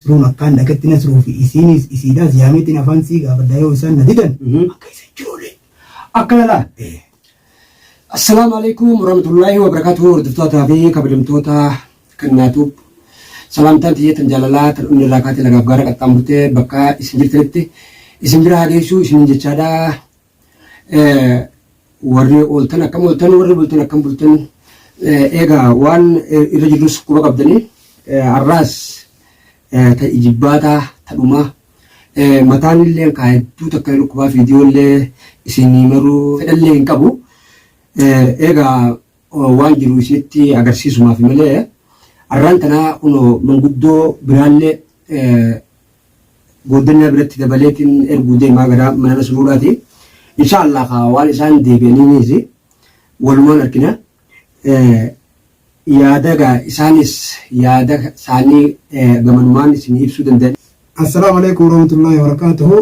Roon akkaan dhaqatti nasruu fi isiinis isiidhaas yaamiitiin afaan sii gaafadhaa yoo isaan na didan akka isa jiroolee. Akkana laa. Assalaamu alaikum warahmatullahi wabarakatuh. Hordoftoota fi kabajamtoota kannaatuuf salaamtaan xiyyeetan jaalalaa tan inni irraa kaatee lagaaf gaara qaxxaamurtee bakka isin jirtanitti isin bira hageessuu isin jechaadhaa. Warri ooltan akkam ooltan warri bultan akkam bultan egaa waan irra jirrus quba qabdanii har'aas ta ijibbaata tadhuma mataan illee kaayattuu takka lukkubaa fiidiyoolee isinii maruu fedhallee hin qabu egaa waan jiru isinitti agarsiisumaaf malee har'aan tanaa kunoo manguddoo biraallee gooddannaa biratti dabaleetiin erguu deemaa gara mana Nasruudhaati. Inshaallah waan isaan deebi'aniinis walumaan argina. Yaada isaanis yaada isaanii gamanumaan isin ibsuu danda'an. Assalaamu alaikum warahmatullahi wabarakatuhu.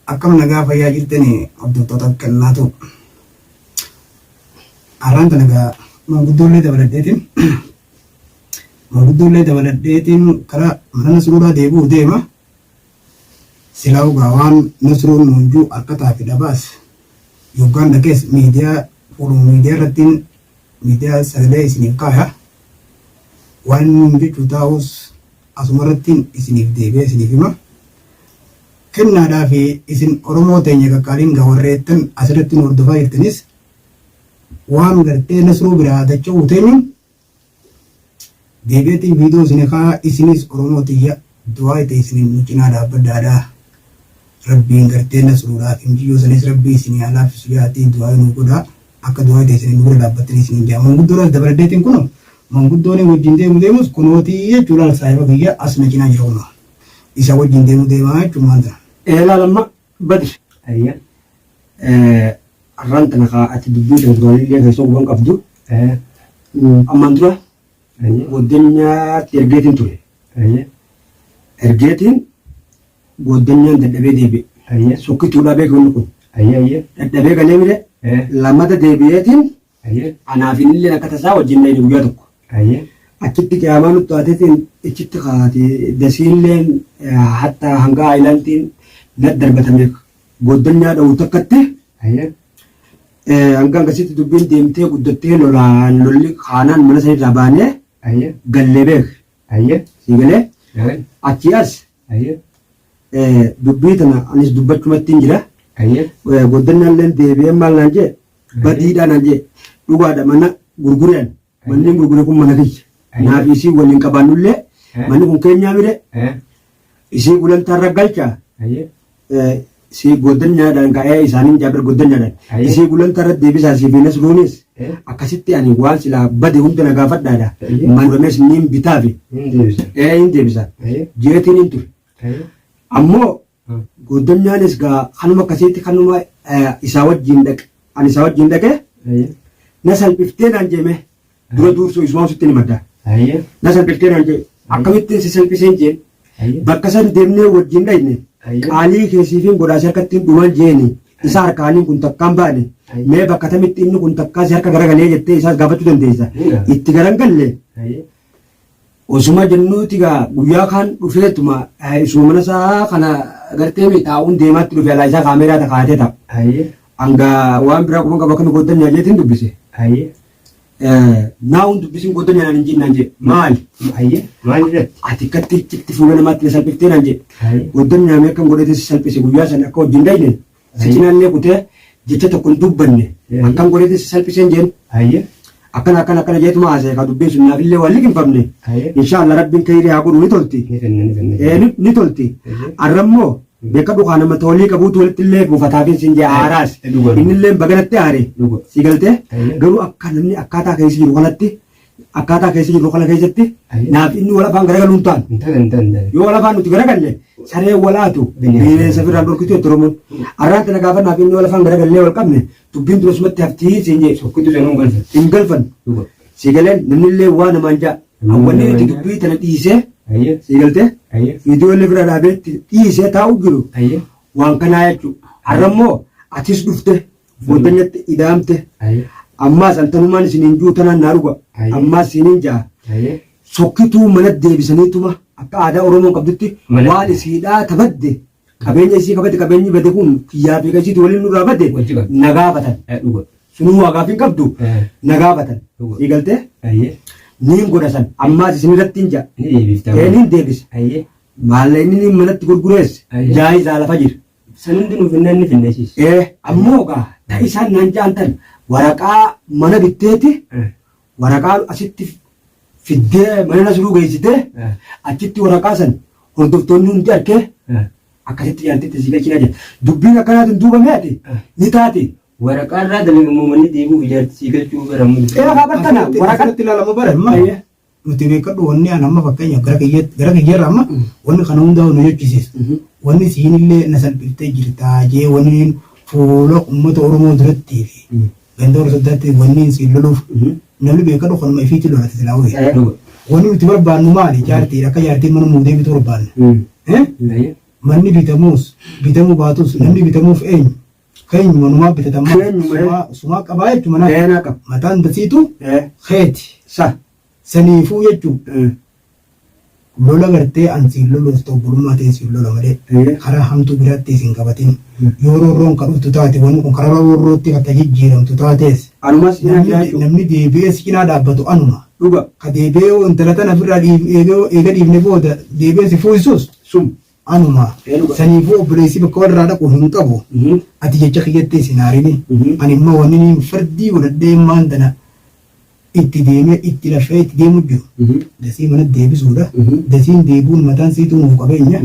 Akkam nagaa fayyaa jirtanii hordoftoota kannaatu. Har'aan tana egaa manguddoolee dabaladheetiin karaa mana Nasruudhaa deebi'uu deema. Silaa ugaa waan Nasruun nuunjuu harkataa fi dhabaas yookaan dhagees miidiyaa irrattiin miidiyaa sagalee isiniif kaaya. Waan nuun jechuu taa'us asuma irrattiin isiniif deebi'ee isiniif hima. Kennaadhaa fi isin Oromoo teenya qaqqaaliin gawarreettan asirratti nu hordofaa jirtanis waan gartee Nasruu biraa dacha'uu teenyuun deebi'eetiin viidiyoo isin kaa isinis Oromoo tiyya du'aa itti isiniin nu cinaa dhaabbadhaadhaa. Rabbiin gartee Nasruudhaaf injiyyoo sanis rabbii isinii alaaffisu yaatii du'aa nu godhaa. Akka du'aa itti isiniin nu bira dhaabbattanii isiniin jaa. Manguddoodhaas dabaladheetiin kun manguddoon wajjin deemus kunootii jechuudhaan saahiba kiyya as na cinaa jira kunoo. Isa wajjin deemaa jechuun maanta. Lamma Badr. Ayya. Har'aan tana ati dubbii danduraallee keessoo guban qabdu. Ammaan dura gooddeenyaatti ergeetiin ture. Ergeetiin gooddeenyaan dadhabee deebi'e. Sokkituudhaa beekamni kun. Dadhabee galee mire lamata deebi'eetiin anaafillee akka tasaa wajjin na guyyaa tokko. Achitti qiyaamaa nutti taateetiin ichitti kaatee dasiilleen hatta hanga aayilaantiin nat darbatame gooddeenyaa dha'u takkatti hanga akkasitti dubbiin deemtee guddattee lolli kaanaan mana sanirraa baanee gallee beek. Siigalee achi as dubbii tana anis dubbachumatti hin jira. Gooddeenyaallee deebi'ee maal naan jee badiidhaa naan jee dhugaadha mana gurgureen manni gurgure kun mana kiyya. Naaf isii waliin qabaannullee manni kun keenyaa mire isii gulantaarra galchaa isii gooddeenyaadhaan ka'ee isaaniin jaabir gooddeenyaadhaan isii gulantaarra deebisaa isii fi Nasruunis akkasitti ani waan silaa bade hunda na gaafadhaadha. Manuramees niin bitaafi hin deebisa jeetiin hin ture. Ammoo gooddeenyaanis kanuma akkasitti kanuma isaa wajjin dhaqe ani isaa wajjin dhaqe na salphiftee naan jeeme dura duursoo isumaan sitti ni madda. Na salphiftee naan jee akkamittiin si salphiseen jeen bakka san deemnee wajjin dhayne qaalii keessiifiin godhaasii harkattiin dhumaan jeeni isa harkaaniin kun takkaan baane mee bakka tamitti inni kun takkaasi harka garagalee jettee isaas gaafachuu dandeessa. Itti garangalle osuma jennuuti guyyaa kaan dhufeetuma isuma mana isaa kana gartee miixaa'uun deemaatti dhufe alaa isaa kaameeraa takaatee ta'a. Hanga waan biraa kuma qaba akkami gooddeenyaa jeetiin dubbise. Naawun dubbisiin gooddeenyaa naan jinnaan jee maali? Ati akkatti itti fuula namaatti na salphiftee naan jee gooddeenyaa mee akkam godhatee si salphise guyyaa sana akka wajjin dhayne si cinaallee kutee jecha tokko hin dubbanne akkam godhatee si salphiseen jeen akkana jeetuma haasa'e ka dubbiin sun naafillee waan liqinfamne inshaallah rabbiin kayrii haa godhu ni tolti. Ni tolti. Arrammoo beeka dhugaa nama tolii qabuutu walitti illee buufataafiin siin jee aaraas innillee baganatti aare si galtee garuu akka namni akkaataa keessa jiru kanatti akkaataa keessa jiru kana keessatti naaf inni wal afaan garagaluun ta'an yoo wal afaan nuti garagalle saree walaatu bineensa firaan dhorkitu jettoromuun har'aan tana gaafa naaf inni wal afaan garagallee wal qabne dubbiin ture sumatti haftii siin jee sokkitu jennuun hin galfan si galeen namnillee waa namaan ja'a hawwanni nuti dubbii tana dhiisee si galtee viidiyoolee bira dhaabeetti dhiisee taa'u jiru waan kanaa jechuudha. Har'ammoo atis dhufte gooddeenyatti idaamte ammaas altanumaan isiniin juu tanaan naa dhuga ammaas isiniin ja'a sokkituu mana deebisaniituma akka aadaa Oromoo qabdutti waan isiidhaa tabadde qabeenya isii qabate qabeenyi bade kun kiyyaa fi qasiitu waliin nurraa badde nagaafatan sunuu waaqaaf hin qabdu nagaafatan eegaltee niin godhasan ammaas isinirratti hin ja'a niin deebise maallaqni niin manatti gurgurees jaayizaa lafa jira sanundi nuuf inni finneesiis ammoo gaa ta isaan naan jaantan waraqaa mana bitteeti waraqaa asitti fiddee mana nasruu geessitee achitti waraqaa san hordoftoonni hundi arkee akkasitti jaartitti si galchina jedha dubbiin akkanaatiin duubamee ati ni taate waraqaa irraa dalagamuu manni deebi'uuf ijaarti si galchuu baramu qabatana waraqaatti ilaalamu bara amma nuti beekadhu wanni an amma fakkeenya gara kiyyeerra amma wanni kana hundaa nu jechisiisu wanni siin illee na salphiftee jirtaa jee wanni fuula uummata Oromoo duratti fi ganda Oromoo wanni siin loluuf namni beekadhu kanuma ifiitti lolate silaawee wanni nuti barbaannu maali jaartii akka jaartiin mana muudee bituu barbaanne manni bitamuu baatus namni bitamuuf eenyu keenyu manumaa bitatamaa sumaa qabaa jechuudha mataan dasiitu keeti saniifuu jechuudha lola gartee an siin loluuf ta'u bulummaa ta'e siin lola malee karaa hamtuu biraatti siin qabatin yoo roorroon kan dhuftu taate wanni kun karaa roorrootti kan tajijjiiramtu taates namni deebi'ee cinaa dhaabbatu anuma ka deebi'ee intala tana ofirraa eega dhiifne booda deebi'ee si fuusus anuma saniifuu obboleessi bakka warraa dhaqu hin qabu ati jecha kiyyattee sinaarini ani immoo wanni fardii godhadhee maantana itti deemee itti lafee itti deemu jiru dasii mana deebisuudha dasiin deebuun mataan siituu nuuf qabeenya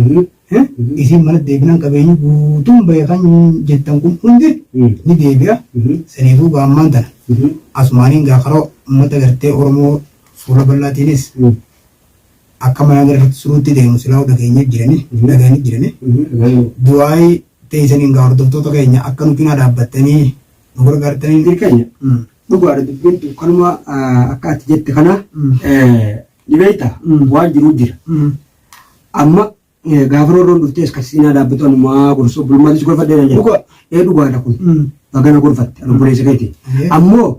isiin mana deebinaan qabeenyi guutuun beekan jettan kun hundi ni deebi'a saniifuu gaammaan tana asumaaniin gaakaroo uummata gartee Oromoo fuula bal'aatiinis akka mana gara suruutti deemu silaa dhageenye jirani du'aayi teessaniin gaa hordoftoota keenya akka nu cinaa dhaabbattanii nu gargaartanii dirqeenya dhugaadha dubbiin kanuma akka ati jette kana ni beekta waan jiru jira amma gaafa roorroon dhuftees kan cinaa dhaabbatu anumaa gorsoo bulmaatis gorfadhee jira dhugaadha kun bagana gorfatte obboleessa keeti ammoo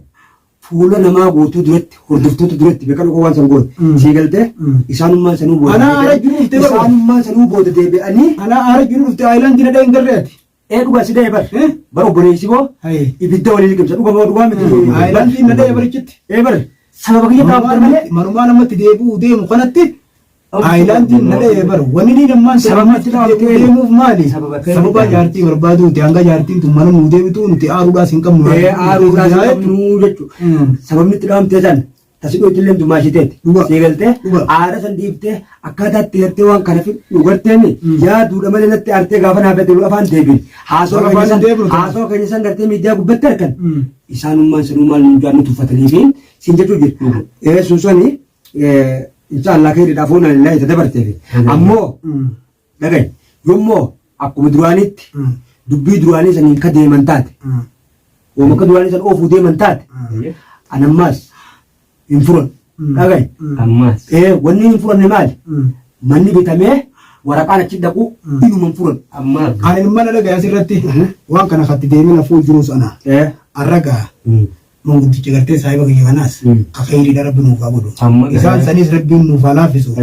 fuula namaa guutuu duratti hordoftoota duratti beekan waan san goote sii galtee isaanummaan sanuu booda deebi'anii ana aara jiru dhufte aayilaan dina dheen garreeti dhugaa si dhee bar obboleessi boo ibidda walii liqimsa dhugaa miti aayilaan dina dhee barichitti bar sababa kiyya taa'u malee manumaa namatti deebi'uu deemu kanatti aayilaantiin na dhee bar wanni ni nammaan sababatti deemuuf maali sababa jaartii barbaaduuti hanga jaartiin tun mana nuu deebitu nuti aaruudhaas hin qabnu aaruudhaas hin qabnu jechuudha sababni itti dhaamtee san tasidhoo illee dumaashiteetti seegaltee aara san dhiiftee akkaataa itti gartee waan kana dhugarteen yaaduudha malee natti aartee gaafa naafate afaan deebiin haasoo keenya san gartee miidiyaa gubbatti harkan isaanummaan sanuu maal nu jaannu tuffatanii fi siin jechuu jiru sun suni inshallah khairi daafuna lillahi tadabarteef ammoo dhagay yommoo akkuma duraanitti dubbii duraanii saniin ka deeman taate wama ka duraanii san oofuu deeman taate anammaas hin furan dhagay ammaas wanni hin furanne maali manni bitamee waraqaan achi dhaqu inuma hin furan ammaa ani mana dhagay asirratti waan kana katti deemina fuul jiruu sana arragaa mungutichi gartee saahiba kiyya kanaas ka khayriidha rabbi nuuf haa godhu isaan sanis rabbiin nuuf haa laaffisu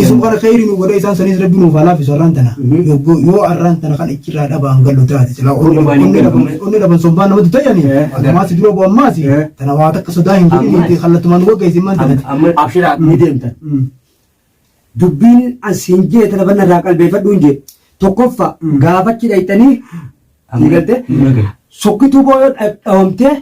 isum kana khayrii nuuf godha isaan sanis rabbiin nuuf haa laaffisu arraan tana yoo arraan tana kan ichirraa dhabaan gallu taate silaa onni dhaban sombaan namatti tayyani ammaasi dura bu'u ammaasi tana waa takka sodaa hin godhiniiti kallattumaan wagga isimman tanati abshiraa ni deemtan dubbiin asiin jee tana banna irraa qalbeeffadhuun jee tokkoffa gaafachi dhayxanii galte sokkituu booda dhawamtee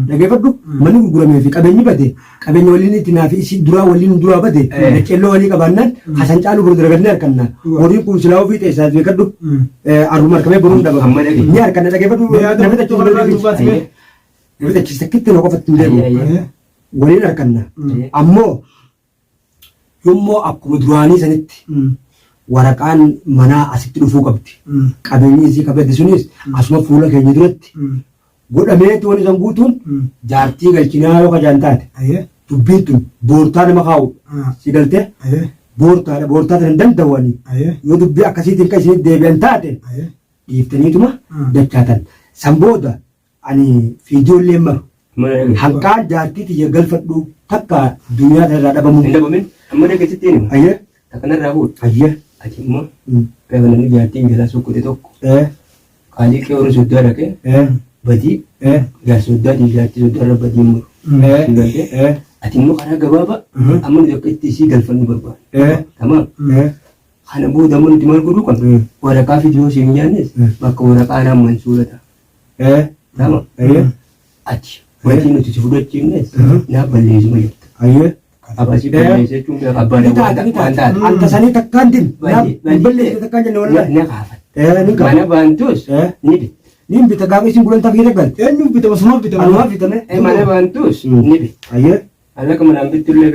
dhageeffadhu manni gurguramee fi qabeenyi bade qabeenya waliin itti naafi isii duraa waliin duraa bade qelloo walii qabaannaan hasan caaluu bira daragallee harkannaa horiin kun silaa ofii ta'e isaas beekadhu arruma harkamee boruun dhaba ni harkanna dhageeffadhu namni achi sakkitti na qofatti hin deemu waliin harkanna ammoo yommoo akkuma duraanii sanitti waraqaan manaa asitti dhufuu qabdi qabeenyi isii qabate sunis asuma fuula keenya duratti godhameetu wani san guutuun jaartii galchinaa yoo kajaan taate dubbiin tun boortaa nama kaa'u si galte boortaa tana hin dandawanii yoo dubbii akkasiitiin kan isin deebi'an taate dhiiftaniituma dachaatan san booda ani fiidiyoollee maru Hanqaan jaartii tiyya galfadhu takka duniyaa irraa dhabamu. Hin dhabamin amma dhageessitti hin Ayyee. takkanarraa fuudhu. Ayyee. Ati immoo gaafa namni jaartiin jalaa sokkute tokko qaalii qe'ee horii soddaa dhaqee badii jaarsoddaatiif jaartii soddaarra badii muru. Ati immoo karaa gabaabaa amma nuti akka itti isii galfannu barbaada. Tamaam. Kana booda ammoo nuti maal godhuu qabna? Waraqaa fidiyoo siin nyaannes bakka waraqaa naamman suurata. Tamaam. Ati wanti nuti si fudhachiifnes naaf balleessuma jirta. Abasii balleessa jechuun abbaan waan taate. Anta sanii takkaan din balleessa takkaan jenne walaa. Na kaafate. Mana baantus ni bita. Nin bita gaafa isin gulantaa fi eegal. Eenyuun bitama sumaan bitama. Anumaa bitame. Mana baantus ni bita. Ayyee. Alla kama naambitullee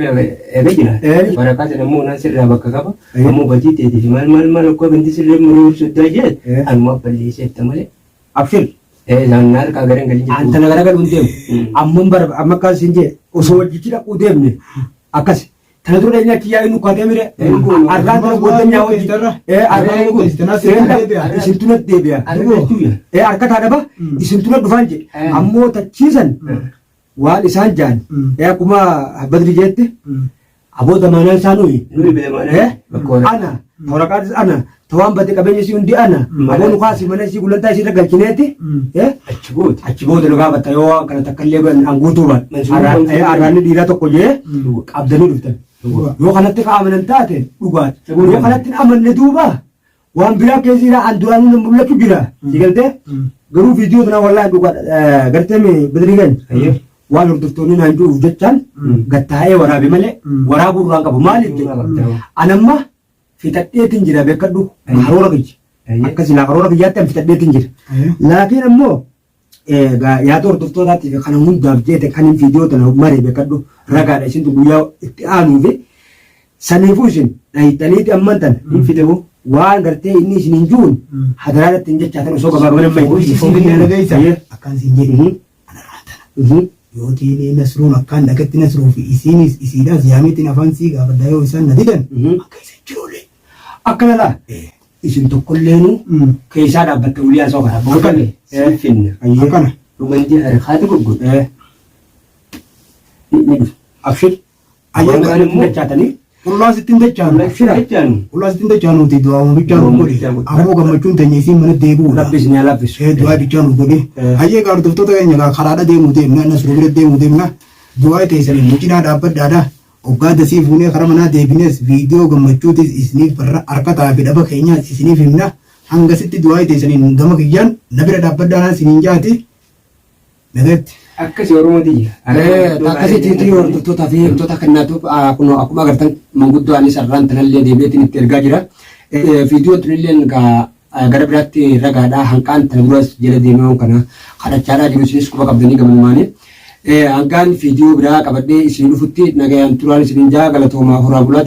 eega jira. Waraqaa sana immoo naan sirraa bakka qaba. Ammoo badii ta'eetiif maal akka banti sirree muruu soddaa jedhe anumaa balleesseetta malee. Abshir. Isaan harkaa gara hin galin jechuudha. Anta nagara galuun deemu. Amma akkas isin jee osoo wajjichi dhaquu deemne akkas. Kana dura inni achi yaa'ii nukkaatee mire. Argaan tana gootanyaa wajji. Argaan kun isin tunat deebi'a. Harka taadhaba isin tunat dhufaan jedhe. Ammoo tachiisan waan isaan jaan. Akkuma badri jeette. Aboota maanaan isaanii. Ana waraqaatis ana. Tawaan badde qabeenya isii hundi ana. Aboon ukaasi mana isii gulantaa isii galchineeti. Achi booda nu gaafatta yoo kana takkallee anguutuu ban. Arraanni dhiiraa tokko jee qabdanii dhuftan. Yoo kanatti ka'amanan taate dhugaati. Yoo kanatti amanne duuba waan biraa keessiidhaa an duraan mul'atu jira. Sigaltee garuu viidiyoo kana wallaahi dhugaa gartee badri gani. Waan hordoftoonni naan jiruuf jechaan gattaa'ee waraabe malee waraabuu duraan qabu maaliif anamma fixadheetiin jira beekadhu karoora kiyya. Akkasii karoora kiyyaatti an fixadheetiin jira. Laakiin ammoo yaada hordoftootaatiif kana hundaaf jeete kan viidiyoo tana maree beekadhu ragaadha isintu guyyaa itti aanuu fi saniifuu isin dhahitaniiti amman tana hin fidamu waan gartee inni isin hin jiruun hadaraadatti hin jechaatan osoo gabaabamanii mayi. Akkaan siin jedhi yootiin nasruun akkaan dhagatti nasruu fi isiinis isiidhaas yaamiitiin afaan sii gaafadhaa yoo isaan na didan akka isin jiroolee. Akkana laa isin tokkolleenu keessaa dhaabbatte ulii haasoo kana Bukan finna. Akkana. Dhugantii harkaati gurgudha. abshir Ayyan kan immoo dachaatanii Qullaa sittiin dachaanu. Qullaa sittiin dachaanu ti du'aamu bichaan nu godhe. Ammoo gammachuun teenya isiin mana deebi'uudha. labbisni yaa labbisu. Du'aa bichaan nu godhe. Hayyee gaardoftoota keenya karaadha deemuu deemna annas bira deemuu deemna. Du'aa teessanii mucinaa dhaabbadhaadha. Oggaa dasii fuunee karaa manaa deebines viidiyoo gammachuutis isiniif barra harka taa'ee dhaba keenyaas isiniif himna. Hangasitti du'aa teessanii gama kiyyaan na bira dhaabbadhaadhaan isiniin jaati. Nagatti. akkasi Oromooti jira. Akkasitti hordoftoota fi eegdota kennaatu akkuma agartan manguddoo anis arraan tanallee deebi'eetiin itti ergaa jira. Viidiyoon tunillee gara biraatti ragaadhaa hanqaan tana duras jala deemaa kana kadhachaadhaa jiru isinis quba qabdanii gamanmaanii. Hanqaan viidiyoo biraa qabadhee isin dhufutti nagayaan turaan isin jaa galatoomaa horaa bulaa